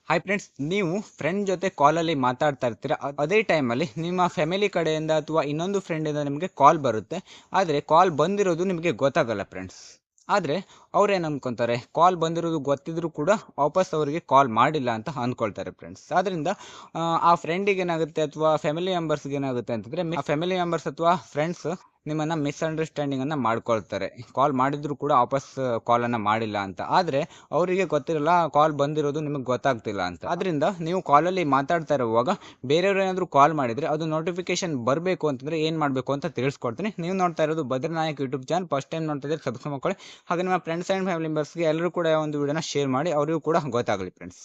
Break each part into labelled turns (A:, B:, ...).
A: Hi friends, ನೀವು friend ಜೊತೆ ಕಾಲಲ್ಲಿ ಮಾತಾಡ್ತಾ ಇರ್ತೀರ. ಅದೇ ಟೈಮಲ್ಲಿ ನಿಮ್ಮ ಫ್ಯಾಮಿಲಿ ಕಡೆಯಿಂದ ಅಥವಾ ಇನ್ನೊಂದು ಫ್ರೆಂಡಿಂದ ನಿಮಗೆ ಕಾಲ್ ಬರುತ್ತೆ. ಆದರೆ ಕಾಲ್ ಬಂದಿರೋದು ನಿಮಗೆ ಗೊತ್ತಾಗಲ್ಲ ಫ್ರೆಂಡ್ಸ್. ಆದರೆ ಅವ್ರೇನು ಅನ್ಕೊತಾರೆ, ಕಾಲ್ ಬಂದಿರೋದು ಗೊತ್ತಿದ್ರು ಕೂಡ ವಾಪಸ್ ಅವರಿಗೆ ಕಾಲ್ ಮಾಡಿಲ್ಲ ಅಂತ ಅಂದ್ಕೊಳ್ತಾರೆ ಫ್ರೆಂಡ್ಸ್. ಆದ್ದರಿಂದ ಆ ಫ್ರೆಂಡಿಗೆ ಏನಾಗುತ್ತೆ ಅಥವಾ ಫ್ಯಾಮಿಲಿ ಮೆಂಬರ್ಸ್ಗೆ ಏನಾಗುತ್ತೆ ಅಂತಂದರೆ, ಫ್ಯಾಮಿಲಿ ಮೆಂಬರ್ಸ್ ಅಥವಾ ಫ್ರೆಂಡ್ಸ್ ನಿಮ್ಮನ್ನು ಮಿಸ್ಅಂಡರ್ಸ್ಟ್ಯಾಂಡಿಂಗನ್ನು ಮಾಡ್ಕೊಳ್ತಾರೆ. ಕಾಲ್ ಮಾಡಿದ್ರು ಕೂಡ ವಾಪಸ್ ಕಾಲನ್ನು ಮಾಡಿಲ್ಲ ಅಂತ. ಆದರೆ ಅವರಿಗೆ ಗೊತ್ತಿರಲ್ಲ ಕಾಲ್ ಬಂದಿರೋದು ನಿಮಗೆ ಗೊತ್ತಾಗ್ತಿಲ್ಲ ಅಂತ. ಅದರಿಂದ ನೀವು ಕಾಲಲ್ಲಿ ಮಾತಾಡ್ತಾ ಇರುವಾಗ ಬೇರೆಯವ್ರು ಏನಾದರೂ ಕಾಲ್ ಮಾಡಿದರೆ ಅದು ನೋಟಿಫಿಕೇಶನ್ ಬರಬೇಕು ಅಂತಂದರೆ ಏನು ಮಾಡಬೇಕು ಅಂತ ತಿಳಿಸ್ಕೊಡ್ತೀನಿ. ನೀವು ನೋಡ್ತಾ ಇರೋದು ಬದ್ರನಾಯಕ್ ಯೂಟ್ಯೂಬ್ ಚಾನಲ್. ಫಸ್ಟ್ ಟೈಮ್ ನೋಡ್ತಾ ಇದ್ದರೆ ಸಬ್ಸ್ಕ್ರೈಬ್ ಮಾಡ್ಕೊಳ್ಳಿ. ಹಾಗೆ ನಿಮ್ಮ ಫ್ರೆಂಡ್ಸ್ ಆ್ಯಂಡ್ ಫ್ಯಾಮಿಲಿ ಮೆಂಬರ್ಸ್ಗೆ ಎಲ್ಲರೂ ಕೂಡ ಒಂದು ವಿಡಿಯೋನ ಶೇರ್ ಮಾಡಿ, ಅವರಿಗೂ ಕೂಡ ಗೊತ್ತಾಗಲಿ ಫ್ರೆಂಡ್ಸ್.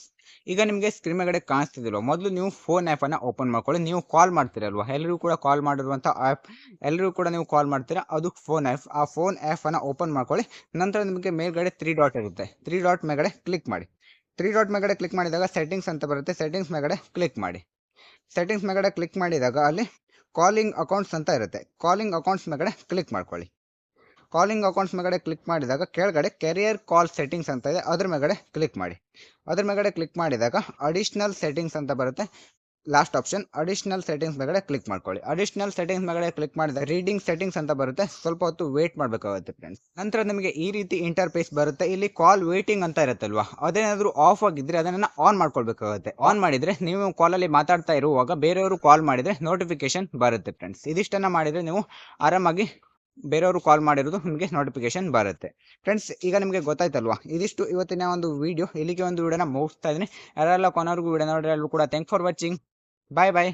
A: ಈಗ ನಿಮಗೆ ಸ್ಕ್ರೀನ್ ಮೇಲ್ಗಡೆ ಕಾಣಿಸ್ತಿದಿಲ್ವ, ಮೊದಲು ನೀವು ಫೋನ್ ಆ್ಯಪನ್ನು ಓಪನ್ ಮಾಡ್ಕೊಳ್ಳಿ. ನೀವು ಕಾಲ್ ಮಾಡ್ತೀರಲ್ವ, ಎಲ್ಲರೂ ಕೂಡ ಕಾಲ್ ಮಾಡಿರುವಂಥ ಆ್ಯಪ್, ಎಲ್ಲರೂ ಕೂಡ ನೀವು ಕಾಲ್ ಮಾಡ್ತೀರಾ, ಅದು ಫೋನ್ ಆ್ಯಪ್. ಆ ಫೋನ್ ಆ್ಯಪನ್ನು ಓಪನ್ ಮಾಡ್ಕೊಳ್ಳಿ. ನಂತರ ನಿಮಗೆ ಮೇಲ್ಗಡೆ 3 ಡಾಟ್ ಇರುತ್ತೆ. 3 ಡಾಟ್ ಮೇಲ್ಗಡೆ ಕ್ಲಿಕ್ ಮಾಡಿ. 3 ಡಾಟ್ ಮೇಲ್ಗಡೆ ಕ್ಲಿಕ್ ಮಾಡಿದಾಗ ಸೆಟ್ಟಿಂಗ್ಸ್ ಅಂತ ಬರುತ್ತೆ. ಸೆಟ್ಟಿಂಗ್ಸ್ ಮೇಲ್ಗಡೆ ಕ್ಲಿಕ್ ಮಾಡಿ. ಸೆಟ್ಟಿಂಗ್ಸ್ ಮೇಲ್ಗಡೆ ಕ್ಲಿಕ್ ಮಾಡಿದಾಗ ಅಲ್ಲಿ ಕಾಲಿಂಗ್ ಅಕೌಂಟ್ಸ್ ಅಂತ ಇರುತ್ತೆ. ಕಾಲಿಂಗ್ ಅಕೌಂಟ್ಸ್ ಮೇಲ್ಗಡೆ ಕ್ಲಿಕ್ ಮಾಡ್ಕೊಳ್ಳಿ. ಕಾಲಿಂಗ್ ಅಕೌಂಟ್ಸ್ ಮೇಲ್ಗಡೆ ಕ್ಲಿಕ್ ಮಾಡಿದಾಗ ಕೆಳಗಡೆ ಕೆರಿಯರ್ ಕಾಲ್ ಸೆಟ್ಟಿಂಗ್ಸ್ ಅಂತ ಇದೆ, ಅದ್ರ ಮೇಲ್ಗಡೆ ಕ್ಲಿಕ್ ಮಾಡಿ. ಅದ್ರ ಮೇಲ್ಗಡೆ ಕ್ಲಿಕ್ ಮಾಡಿದಾಗ ಅಡಿಷ್ನಲ್ ಸೆಟ್ಟಿಂಗ್ಸ್ ಅಂತ ಬರುತ್ತೆ. ಲಾಸ್ಟ್ ಆಪ್ಷನ್ ಅಡಿಷ್ನಲ್ ಸೆಟ್ಟಿಂಗ್ಸ್ ಮೇಲ್ಗಡೆ ಕ್ಲಿಕ್ ಮಾಡ್ಕೊಳ್ಳಿ. ಅಡಿಷ್ನಲ್ ಸೆಟ್ಟಿಂಗ್ಸ್ ಮೇಲ್ಗಡೆ ಕ್ಲಿಕ್ ಮಾಡಿದಾಗ ರೀಡಿಂಗ್ ಸೆಟ್ಟಿಂಗ್ಸ್ ಅಂತ ಬರುತ್ತೆ. ಸ್ವಲ್ಪ ಹೊತ್ತು ವೇಟ್ ಮಾಡಬೇಕಾಗುತ್ತೆ ಫ್ರೆಂಡ್ಸ್. ನಂತರ ನಿಮಗೆ ಈ ರೀತಿ ಇಂಟರ್ಫೇಸ್ ಬರುತ್ತೆ. ಇಲ್ಲಿ ಕಾಲ್ ವೇಟಿಂಗ್ ಅಂತ ಇರುತ್ತಲ್ವಾ, ಅದೇನಾದರೂ ಆಫ್ ಆಗಿದ್ರೆ ಅದನ್ನು ಆನ್ ಮಾಡ್ಕೊಳ್ಬೇಕಾಗುತ್ತೆ. ಆನ್ ಮಾಡಿದ್ರೆ ನೀವು ಕಾಲಲ್ಲಿ ಮಾತಾಡ್ತಾ ಇರುವಾಗ ಬೇರೆಯವರು ಕಾಲ್ ಮಾಡಿದ್ರೆ ನೋಟಿಫಿಕೇಶನ್ ಬರುತ್ತೆ ಫ್ರೆಂಡ್ಸ್. ಇದಿಷ್ಟನ್ನು ಮಾಡಿದರೆ ನೀವು ಆರಾಮಾಗಿ ಬೇರೆಯವರು ಕಾಲ್ ಮಾಡಿರೋದು ನಿಮಗೆ ನೋಟಿಫಿಕೇಶನ್ ಬರುತ್ತೆ ಫ್ರೆಂಡ್ಸ್. ಈಗ ನಿಮಗೆ ಗೊತ್ತಾಯ್ತಲ್ವಾ, ಇದಿಷ್ಟು ಇವತ್ತಿನ ಒಂದು ವಿಡಿಯೋ. ಇಲ್ಲಿಗೆ ಒಂದು ವಿಡಿಯೋನ ಮುಗಿಸ್ತಾ ಇದ್ದೀನಿ. ಯಾರೆಲ್ಲ ಕೊನೆವರೆಗೂ ವಿಡಿಯೋ ನೋಡಿದ್ರೆ ಎಲ್ಲರೂ ಕೂಡ thank for watching. Bye bye.